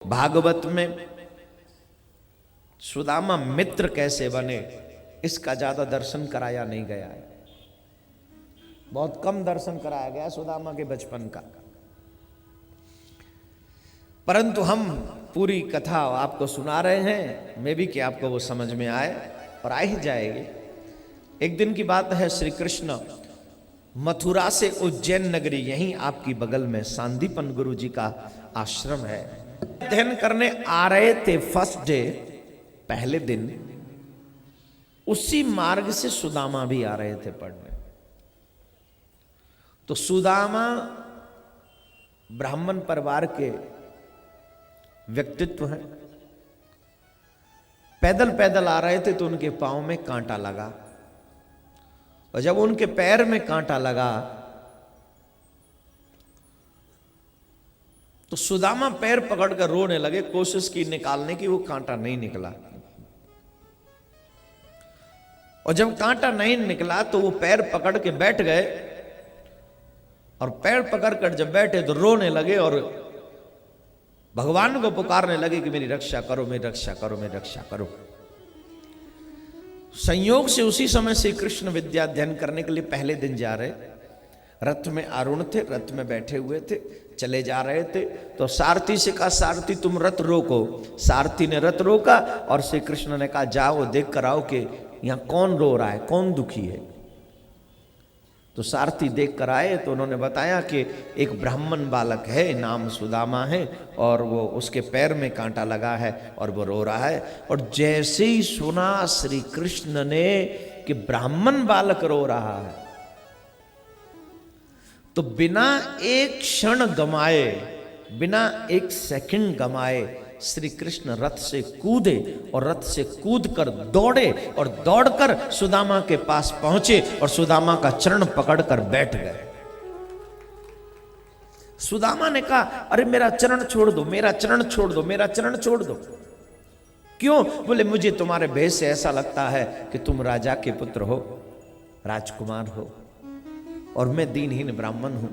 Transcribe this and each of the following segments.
भागवत में सुदामा मित्र कैसे बने इसका ज्यादा दर्शन कराया नहीं गया है। बहुत कम दर्शन कराया गया सुदामा के बचपन का, परंतु हम पूरी कथा आपको सुना रहे हैं, मैं भी कि आपको वो समझ में आए और आ ही जाएगी। एक दिन की बात है, श्री कृष्ण मथुरा से उज्जैन नगरी, यहीं आपकी बगल में सांदीपन गुरु जी का आश्रम है, अध्ययन करने आ रहे थे। फर्स्ट डे, पहले दिन उसी मार्ग से सुदामा भी आ रहे थे पढ़ने। तो सुदामा ब्राह्मण परिवार के व्यक्तित्व हैं। पैदल पैदल आ रहे थे तो उनके पांव में कांटा लगा, और जब उनके पैर में कांटा लगा तो सुदामा पैर पकड़कर रोने लगे। कोशिश की निकालने की, वो कांटा नहीं निकला, और जब कांटा नहीं निकला तो वो पैर पकड़ के बैठ गए, और पैर पकड़कर जब बैठे तो रोने लगे और भगवान को पुकारने लगे कि मेरी रक्षा करो, मेरी रक्षा करो, मेरी रक्षा करो। संयोग से उसी समय श्री कृष्ण विद्या अध्ययन करने के लिए पहले दिन जा रहे, रथ में अरुण थे, रथ में बैठे हुए थे, चले जा रहे थे। तो सारथी से कहा, सारथी तुम रथ रोको। सारथी ने रथ रोका और श्री कृष्ण ने कहा, जाओ देख कर आओ कि यहां कौन रो रहा है, कौन दुखी है। तो सारथी देख कर आए तो उन्होंने बताया कि एक ब्राह्मण बालक है, नाम सुदामा है, और वो उसके पैर में कांटा लगा है और वो रो रहा है। और जैसे ही सुना श्री कृष्ण ने कि ब्राह्मण बालक रो रहा है, तो बिना एक क्षण गमाए, बिना एक सेकंड गमाए श्री कृष्ण रथ से कूदे, और रथ से कूदकर दौड़े, और दौड़कर सुदामा के पास पहुंचे और सुदामा का चरण पकड़कर बैठ गए। सुदामा ने कहा, अरे मेरा चरण छोड़ दो, मेरा चरण छोड़ दो, मेरा चरण छोड़ दो। क्यों? बोले, मुझे तुम्हारे भेष से ऐसा लगता है कि तुम राजा के पुत्र हो, राजकुमार हो, और मैं दीनहीन ब्राह्मण हूं।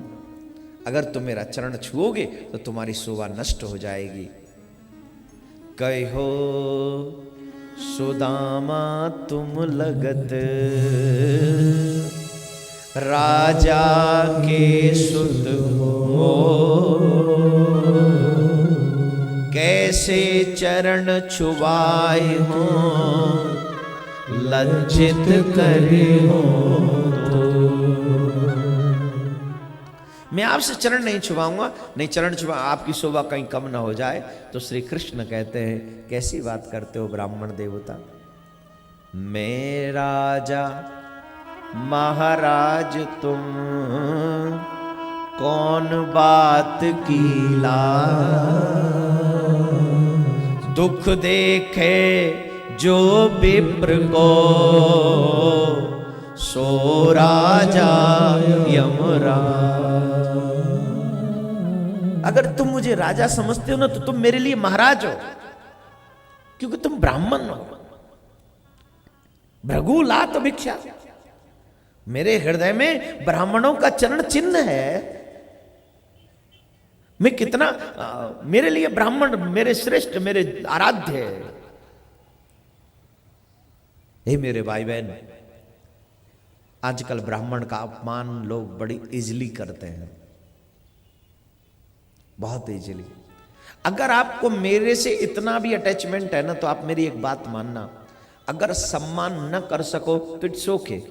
अगर तुम मेरा चरण छुओगे तो तुम्हारी शोभा नष्ट हो जाएगी। कहो सुदामा तुम लगत राजा के सुत हो, कैसे चरण छुवाए हो, लज्जित करे हो। मैं आपसे चरण नहीं छुपाऊंगा, नहीं चरण छुपा, आपकी शोभा कहीं कम ना हो जाए। तो श्री कृष्ण कहते हैं, कैसी बात करते हो ब्राह्मण देवता, मैं राजा महाराज तुम कौन बात की लाज, दुख देखे जो विप्र को सो राजा यमराज। अगर तुम मुझे राजा समझते हो ना, तो तुम मेरे लिए महाराज हो, क्योंकि तुम ब्राह्मण हो। भृगु लात भिक्षा, मेरे हृदय में ब्राह्मणों का चरण चिन्ह है। मैं कितना मेरे लिए ब्राह्मण मेरे श्रेष्ठ, मेरे आराध्य है। हे मेरे भाई बहन, आजकल ब्राह्मण का अपमान लोग बड़ी इजीली करते हैं, बहुत इजीली। अगर आपको मेरे से इतना भी अटैचमेंट है ना, तो आप मेरी एक बात मानना, अगर सम्मान न कर सको तो इट्स ओके,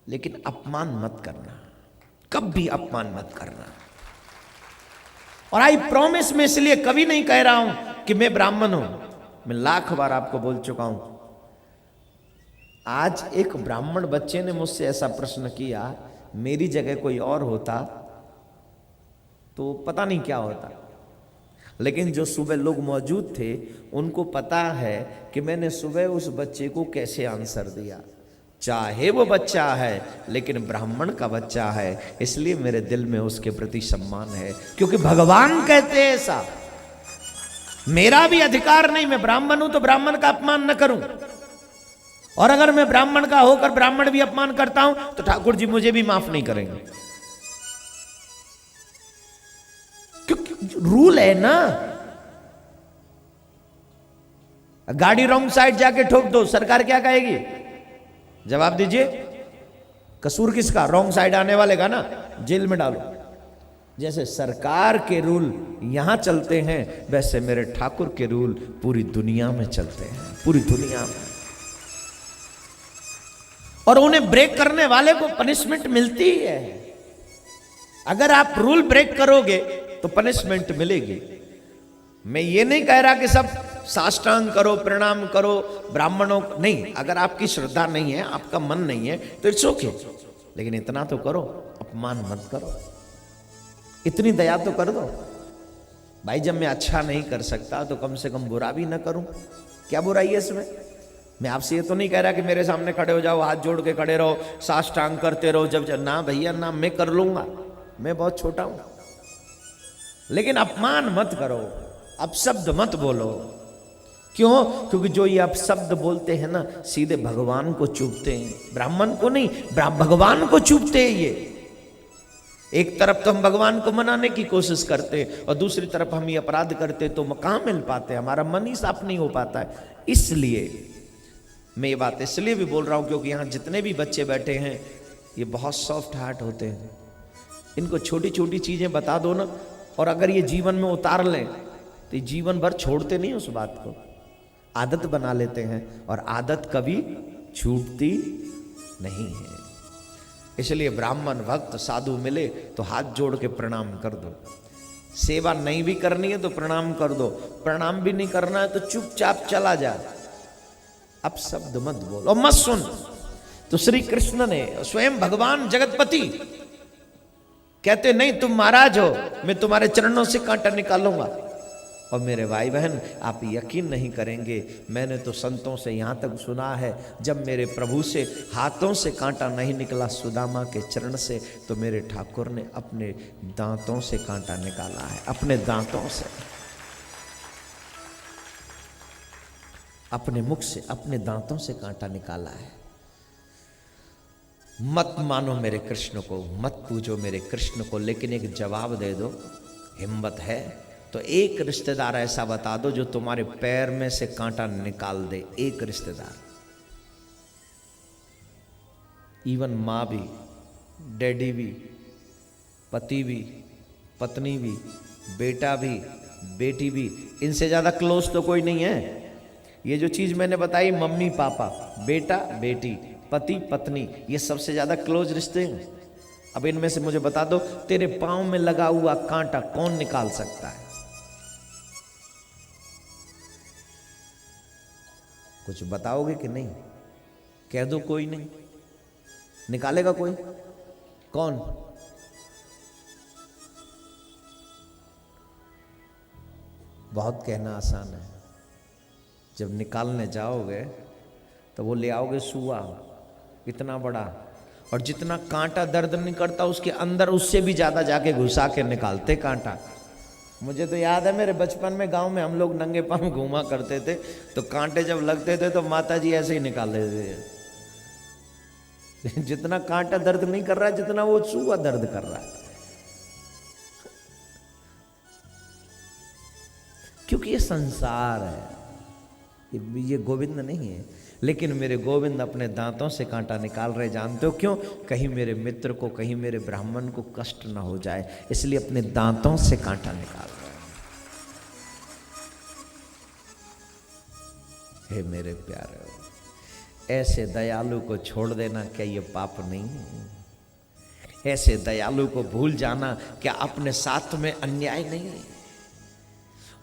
लेकिन अपमान मत करना, कभी अपमान मत करना। और आई प्रॉमिस, मैं इसलिए कभी नहीं कह रहा हूं कि मैं ब्राह्मण हूं, मैं लाख बार आपको बोल चुका हूं। आज एक ब्राह्मण बच्चे ने मुझसे ऐसा प्रश्न किया, मेरी जगह कोई और होता तो पता नहीं क्या होता, लेकिन जो सुबह लोग मौजूद थे उनको पता है कि मैंने सुबह उस बच्चे को कैसे आंसर दिया। चाहे वो बच्चा है, लेकिन ब्राह्मण का बच्चा है, इसलिए मेरे दिल में उसके प्रति सम्मान है, क्योंकि भगवान कहते हैं ऐसा। मेरा भी अधिकार नहीं, मैं ब्राह्मण हूं तो ब्राह्मण का अपमान न करूं, और अगर मैं ब्राह्मण का होकर ब्राह्मण भी अपमान करता हूं तो ठाकुर जी मुझे भी माफ नहीं करेंगे। रूल है ना, गाड़ी रॉन्ग साइड जाके ठोक दो, सरकार क्या कहेगी? जवाब दीजिए, कसूर किसका? रॉन्ग साइड आने वाले का ना, जेल में डालो। जैसे सरकार के रूल यहां चलते हैं, वैसे मेरे ठाकुर के रूल पूरी दुनिया में चलते हैं, पूरी दुनिया में। और उन्हें ब्रेक करने वाले को पनिशमेंट मिलती है। अगर आप रूल ब्रेक करोगे तो पनिशमेंट मिलेगी। मैं ये नहीं कह रहा कि सब साष्टांग करो, प्रणाम करो ब्राह्मणों को, नहीं। अगर आपकी श्रद्धा नहीं है, आपका मन नहीं है तो इट्स ओके, लेकिन इतना तो करो, अपमान मत करो, इतनी दया तो कर दो। भाई जब मैं अच्छा नहीं कर सकता तो कम से कम बुरा भी ना करूं। क्या बुराई है इसमें? मैं आपसे ये तो नहीं कह रहा कि मेरे सामने खड़े हो जाओ, हाथ जोड़ के खड़े रहो, साष्टांग करते रहो। जब ना भैया ना, मैं कर लूंगा, मैं बहुत छोटा हूं। लेकिन अपमान मत करो, अपशब्द मत बोलो। क्यों? क्योंकि जो ये अपशब्द बोलते हैं ना, सीधे भगवान को चूपते हैं, ब्राह्मण को नहीं, भगवान को चूपते हैं ये। एक तरफ तो हम भगवान को मनाने की कोशिश करते और दूसरी तरफ हम ये अपराध करते, तो कहां मिल पाते, हमारा मन ही साफ नहीं हो पाता है। इसलिए मैं ये बात इसलिए भी बोल रहा हूं क्योंकि यहां जितने भी बच्चे बैठे हैं ये बहुत सॉफ्ट हार्ट होते हैं। इनको छोटी छोटी चीजें बता दो ना, और अगर ये जीवन में उतार लें तो ये जीवन भर छोड़ते नहीं उस बात को, आदत बना लेते हैं, और आदत कभी छूटती नहीं है। इसलिए ब्राह्मण भक्त साधु मिले तो हाथ जोड़ के प्रणाम कर दो। सेवा नहीं भी करनी है तो प्रणाम कर दो, प्रणाम भी नहीं करना है तो चुपचाप चला जा, अब शब्द मत बोल और मत सुन। तो श्री कृष्ण ने, स्वयं भगवान जगतपति कहते, नहीं तुम महाराज हो, मैं तुम्हारे चरणों से कांटा निकालूंगा। और मेरे भाई बहन, आप यकीन नहीं करेंगे, मैंने तो संतों से यहाँ तक सुना है, जब मेरे प्रभु से हाथों से कांटा नहीं निकला सुदामा के चरण से, तो मेरे ठाकुर ने अपने दांतों से कांटा निकाला है, अपने दांतों से, अपने मुख से, अपने दांतों से कांटा निकाला है। मत मानो मेरे कृष्ण को, मत पूजो मेरे कृष्ण को, लेकिन एक जवाब दे दो, हिम्मत है तो एक रिश्तेदार ऐसा बता दो जो तुम्हारे पैर में से कांटा निकाल दे। एक रिश्तेदार, इवन माँ भी, डैडी भी, पति भी, पत्नी भी, बेटा भी, बेटी भी, इनसे ज्यादा क्लोज तो कोई नहीं है। ये जो चीज मैंने बताई, मम्मी पापा, बेटा बेटी, पति पत्नी, ये सबसे ज्यादा क्लोज रिश्ते हैं। अब इनमें से मुझे बता दो, तेरे पांव में लगा हुआ कांटा कौन निकाल सकता है? कुछ बताओगे कि नहीं? कह दो कोई नहीं निकालेगा। कोई? कौन? बहुत कहना आसान है, जब निकालने जाओगे तो वो ले आओगे सुआ इतना बड़ा, और जितना कांटा दर्द नहीं करता उसके अंदर उससे भी ज्यादा जाके घुसा के निकालते कांटा। मुझे तो याद है, मेरे बचपन में गांव में हम लोग नंगे पांव घूमा करते थे, तो कांटे जब लगते थे तो माता जी ऐसे ही निकाल देते थे। जितना कांटा दर्द नहीं कर रहा है, जितना वो सुआ दर्द कर रहा है, क्योंकि ये संसार है, ये गोविंद नहीं है। लेकिन मेरे गोविंद अपने दांतों से कांटा निकाल रहे, जानते हो क्यों? कहीं मेरे मित्र को, कहीं मेरे ब्राह्मण को कष्ट ना हो जाए, इसलिए अपने दांतों से कांटा निकाल रहे। हे मेरे प्यारे, ऐसे दयालु को छोड़ देना क्या ये पाप नहीं है? ऐसे दयालु को भूल जाना क्या अपने साथ में अन्याय नहीं है?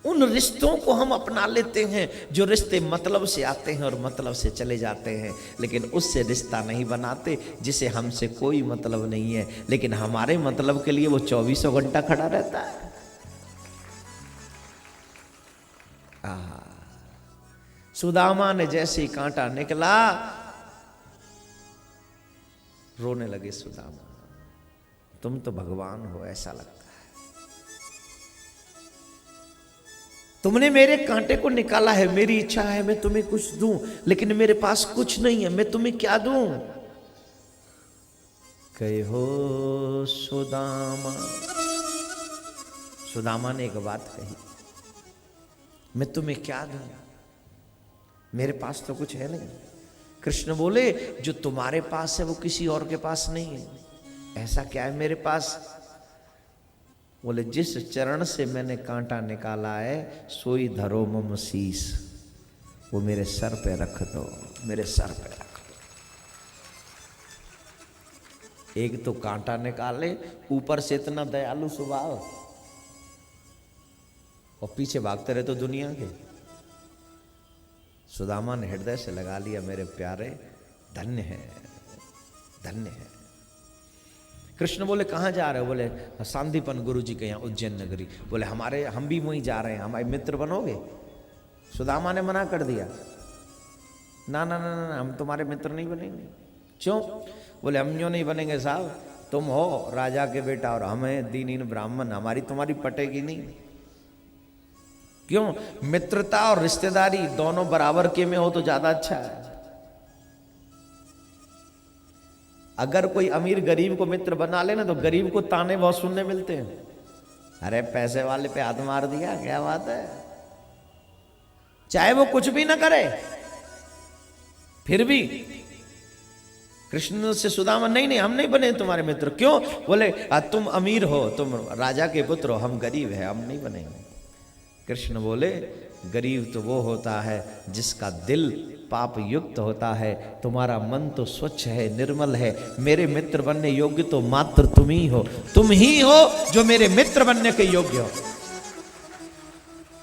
उन रिश्तों को हम अपना लेते हैं जो रिश्ते मतलब से आते हैं और मतलब से चले जाते हैं, लेकिन उससे रिश्ता नहीं बनाते जिसे हमसे कोई मतलब नहीं है, लेकिन हमारे मतलब के लिए वो 24 घंटा खड़ा रहता है। सुदामा ने जैसे ही कांटा निकला, रोने लगे सुदामा। तुम तो भगवान हो ऐसा लगता है, तुमने मेरे कांटे को निकाला है, मेरी इच्छा है मैं तुम्हें कुछ दूं, लेकिन मेरे पास कुछ नहीं है, मैं तुम्हें क्या दूं? कहो सुदामा। सुदामा ने एक बात कही, मैं तुम्हें क्या दूं? मेरे पास तो कुछ है नहीं। कृष्ण बोले जो तुम्हारे पास है वो किसी और के पास नहीं है। ऐसा क्या है मेरे पास? बोले जिस चरण से मैंने कांटा निकाला है सोई धरो मम शीस, वो मेरे सर पे रख दो, मेरे सर पे रख दो। एक तो कांटा निकाले, ऊपर से इतना दयालु स्वभाव, और पीछे भागते रहे तो दुनिया के। सुदामा ने हृदय से लगा लिया, मेरे प्यारे धन्य है, धन्य है। कृष्ण बोले कहाँ जा रहे हो? बोले सांदीपन गुरु जी के यहाँ उज्जैन नगरी। बोले हम भी वहीं जा रहे हैं, हमारे मित्र बनोगे? सुदामा ने मना कर दिया, ना ना ना ना, हम तुम्हारे मित्र नहीं बनेंगे। क्यों? बोले हम क्यों नहीं बनेंगे साहब, तुम हो राजा के बेटा और हम हैं दीनहीन ब्राह्मण, हमारी तुम्हारी पटेगी नहीं। क्यों? मित्रता और रिश्तेदारी दोनों बराबर के में हो तो ज्यादा अच्छा है। अगर कोई अमीर गरीब को मित्र बना ले ना तो गरीब को ताने बहुत सुनने मिलते हैं, अरे पैसे वाले पे हाथ मार दिया, क्या बात है। चाहे वो कुछ भी ना करे फिर भी कृष्ण से सुदामा नहीं नहीं हम नहीं बने तुम्हारे मित्र। क्यों? बोले तुम अमीर हो, तुम राजा के पुत्र हो, हम गरीब है, हम नहीं बनेंगे। कृष्ण बोले गरीब तो वो होता है जिसका दिल पाप युक्त होता है, तुम्हारा मन तो स्वच्छ है, निर्मल है। मेरे मित्र बनने योग्य तो मात्र तुम ही हो, तुम ही हो जो मेरे मित्र बनने के योग्य हो।